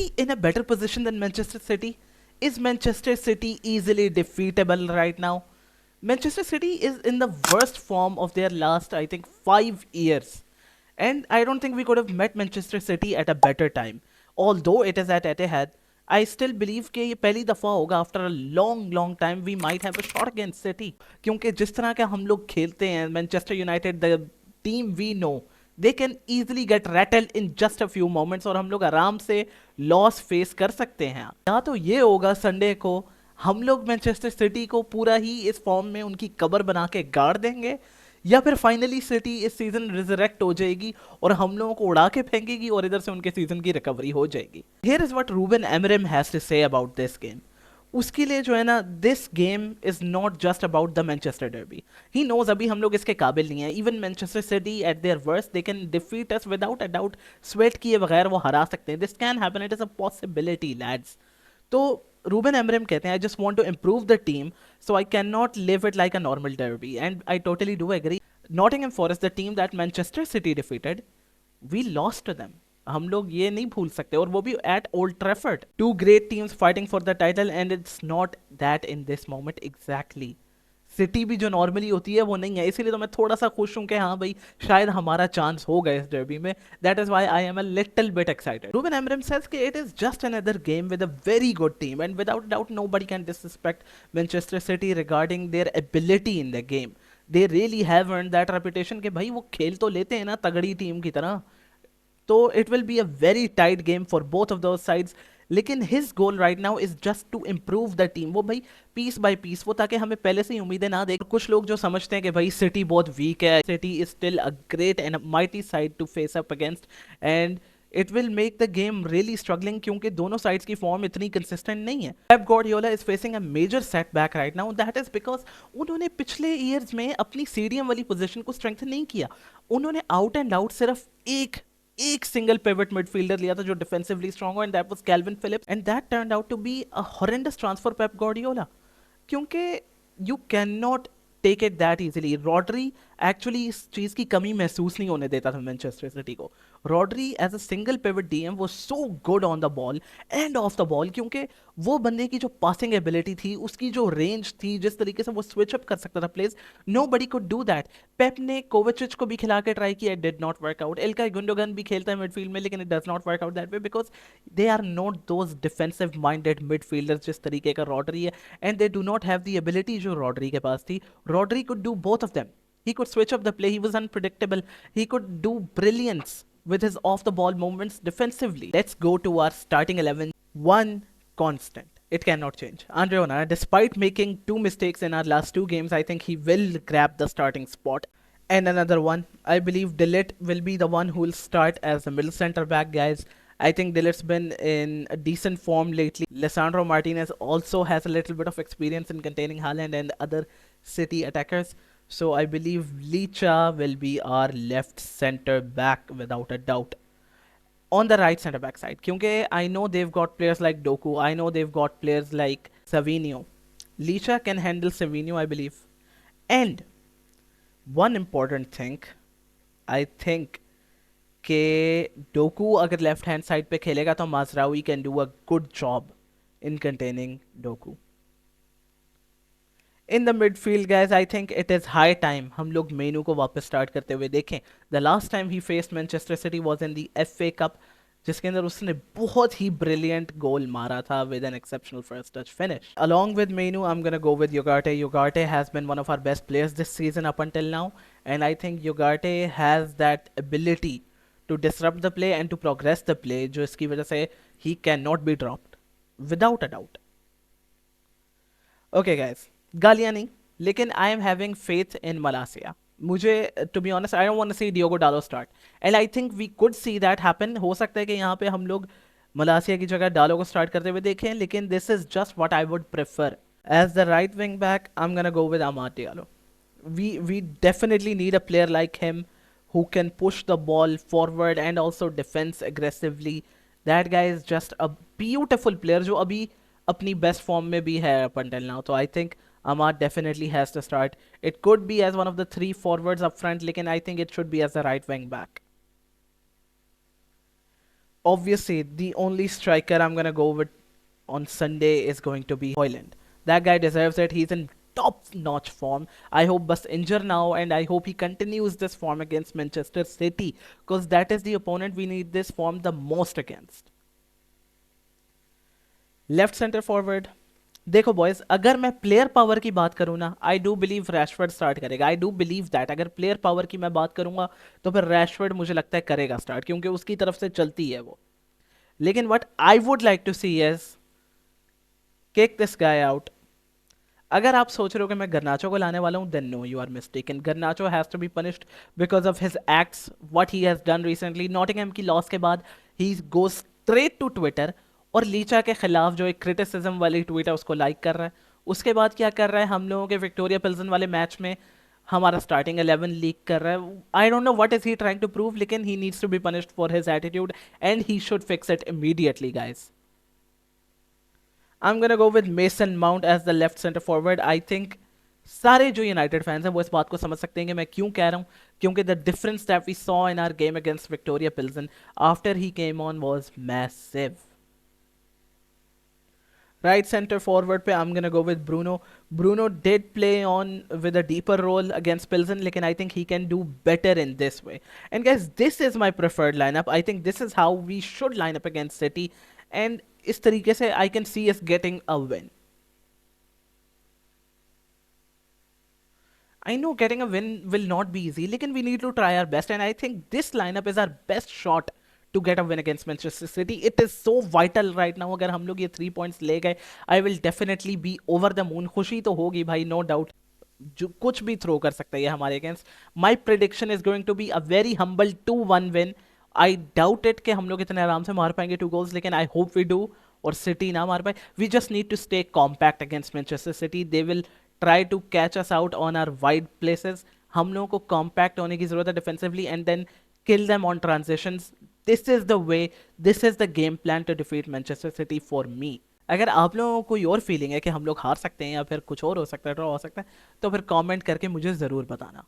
we in a better position than Manchester City? Is Manchester City easily defeatable right now? Manchester City is in the worst form of their last, I think, 5 years. And I don't think we could have met Manchester City at a better time. Although it is at Etihad, I still believe कि ये पहली दफ़ा होगा after a long time we might have a shot against City. क्योंकि जिस तरह के हम लोग खेलते हैं, Manchester United, the team we know, they can easily get rattled in just a few moments और हम लोग आराम से लॉस फेस कर सकते हैं. या तो ये होगा संडे को हम लोग मैनचेस्टर सिटी को पूरा ही इस फॉर्म में उनकी कबर बना के गाड़ देंगे, या फिर फाइनली सिटी इस सीजन रिजरेक्ट हो जाएगी और हम लोगों को उड़ा के फेंकेगी और इधर से उनके सीजन की रिकवरी हो जाएगी. Here is what Ruben Amorim has to say about this game. उसके लिए जो है ना, this game is not just about the Manchester derby. He knows अभी हम लोग इसके काबिल नहीं है. Even Manchester City at their worst they can defeat us without a doubt. Sweat किए बगैर वो हरा सकते हैं. This can happen, it is a possibility lads. तो रूबन एमरम कहते हैं, I just want to improve the team so I can not leave it like a normal derby. And I totally do agree. Nottingham Forest, the team that Manchester City defeated, we lost to them. हम लोग ये नहीं भूल सकते, और वो भी at Old Trafford. Two great teams fighting for the title and it's not that in this moment exactly. City भी जो नॉर्मली होती है वो नहीं है. इसीलिए तो मैं थोड़ा सा खुश हूं कि हाँ भाई, शायद हमारा चांस होगा इस डर्बी में. That is why I am a little bit excited. Ruben Amorim says कि it is just another game with a very good team and without doubt nobody can disrespect Manchester City regarding their ability in the game. They really have earned that reputation कि भाई वो खेल तो लेते हैं ना तगड़ी टीम की तरह. तो it will be a very tight game for both of those sides. लेकिन his goal right now is just to improve the team. वो भाई पीस बाय पीस, वो ताकि हमें पहले से ही उम्मीदें ना देख. कुछ लोग जो समझते हैं कि भाई सिटी बहुत वीक है, City is still a great and mighty side to face up against, and it will make the game really struggling क्योंकि दोनों साइड्स की फॉर्म इतनी कंसिस्टेंट नहीं है. Pep Guardiola is facing a major setback right now. That is because उन्होंने पिछले years में अपनी सीडीएम वाली पोजीशन को स्ट्रेंथन नहीं किया. उन्होंने आउट एंड आउट सिर्फ एक सिंगल पिवट मिडफील्डर लिया था जो डिफेंसिवली स्ट्रांग हो, and that was Kalvin Phillips, and that turned out to be a horrendous transfer Pep Guardiola. क्योंकि you can not take it that easily. Rodri actually इस चीज की कमी महसूस नहीं होने देता था मैनचेस्टर सिटी को. Rodri as a single pivot DM वो so good on the ball and off the ball, क्योंकि वो बंदे की जो पासिंग एबिलिटी थी, उसकी जो रेंज थी, जिस तरीके से वो स्विच अप कर सकता था place, nobody could do that. Pep ने कोवाचिच को भी खिला के ट्राई किया, it did not work out. Ilkay Gundogan भी खेलता है मिडफील्ड में, लेकिन it does not work out that way because they are not those defensive minded midfielders जिस तरीके का रॉड्री है, and they do not have the ability जो रॉड्री के पास थी. Rodri could do both of them. He could switch up the play. He was unpredictable. He could do brilliance with his off the ball movements defensively. Let's go to our starting 11. One constant. It cannot change. Andre Onana, despite making 2 mistakes in our last 2 games, I think he will grab the starting spot. And another one, I believe De Ligt will be the one who will start as the middle center back, guys. I think De Ligt's been in a decent form lately. Lisandro Martinez also has a little bit of experience in containing Haaland and other City attackers. So I believe Licha will be our left center back without a doubt. On the right center back side, क्योंकि I know they've got players like Doku, I know they've got players like Savinho. Licha can handle Savinho, I believe. And one important thing, I think कि Doku अगर left hand side पे खेलेगा तो Mazraoui can do a good job in containing Doku. In the midfield guys, I think it is high time हम लोग Mainoo को वापस start करते हुए देखें. The last time he faced Manchester City was in the FA Cup, जिसके अंदर उसने बहुत ही ब्रिलियंट गोल मारा था with an exceptional first touch finish. Along with Mainoo I am gonna go with Ugarte. Ugarte has been one of our best players this season up until now, and I think Ugarte has that ability to disrupt the play and to progress the play, जो इसकी वजह से ही can not be dropped without a doubt. Okay guys, गालियां नहीं, लेकिन I am having faith in Malacia. मुझे to be honest I don't want to see Diogo Dalot start, and I think we could see that happen. हो सकता है कि यहाँ पे हम लोग मलासिया की जगह डालो को स्टार्ट करते हुए देखें, लेकिन this is just what I would prefer. As the right wing back I am gonna go with Amad Diallo. We definitely need a player like him who can push the ball forward and also defense aggressively. That guy is just a beautiful player जो अभी अपनी best form में भी है up until now. So I think Amad definitely has to start. It could be as one of the 3 forwards up front, लेकिन I think it should be as the right wing back. obviously the only striker I'm gonna go with on Sunday is going to be Hoyland. That guy deserves it. He's in top-notch form. I hope bus injure now, and I hope he continues this form against Manchester City, because that is the opponent we need this form the most against. Left centre forward, देखो boys, अगर मैं player power की बात करूँ ना, I do believe Rashford start करेगा. I do believe that. अगर player power की मैं बात करूंगा तो फिर रैशफर्ड मुझे लगता है करेगा स्टार्ट, क्योंकि उसकी तरफ से चलती है वो. लेकिन what I would like to see is kick this guy out. अगर आप सोच रहे हो कि मैं गर्नाचो को लाने वाला हूं, then no, you are mistaken. Garnacho has to be punished because of his acts, what he has done recently. Nottingham की लॉस के बाद ही गोज स्ट्रेट टू ट्विटर और लीचा के खिलाफ जो एक क्रिटिसिज्म वाली ट्वीट है उसको लाइक कर रहा है. उसके बाद क्या कर रहा है, हम लोगों के विक्टोरिया पिल्सन वाले मैच में हमारा स्टार्टिंग 11 लीक कर रहा है. I don't know what is he trying to prove, लेकिन he needs to be punished for his attitude and he should fix it immediately guys. I'm gonna go with Mason Mount as the left center forward. I think सारे जो United fans हैं वो इस बात को समझ सकते हैं कि मैं क्यों कह रहा हूँ, क्योंकि the difference that we saw in our game against Viktoria Plzen after he came on was massive. Right center forward पे I'm gonna go with Bruno. Bruno did play on with a deeper role against Pilsen, लेकिन I think he can do better in this way. And guys, this is my preferred lineup. I think this is how we should line up against City. And इस तरीके से I can see us getting a win. I know getting a win will not be easy, लेकिन we need to try our best. And I think this lineup is our best shot to get a win against Manchester City. It is so vital right now. अगर हम लोग ये 3 points ले गए, I will definitely be over the moon. खुशी तो होगी भाई, no doubt. जो कुछ भी थ्रो कर सकता है ये हमारे against. My prediction is going to be a very humble 2-1 win. I doubt it कि हम लोग इतने आराम से मार पाएंगे 2 goals, लेकिन I hope we do. और सिटी ना मार पाए. We just need to stay compact against Manchester City. They will try to catch us out on our wide places. हम लोगों को compact होने की जरूरत है defensively and then kill them on transitions. This is the way, this is the game plan to defeat Manchester City for me. अगर आप लोगों को कोई और फीलिंग है कि हम लोग हार सकते हैं या फिर कुछ और हो सकता है, ड्रॉ हो सकता है, तो फिर कमेंट करके मुझे ज़रूर बताना.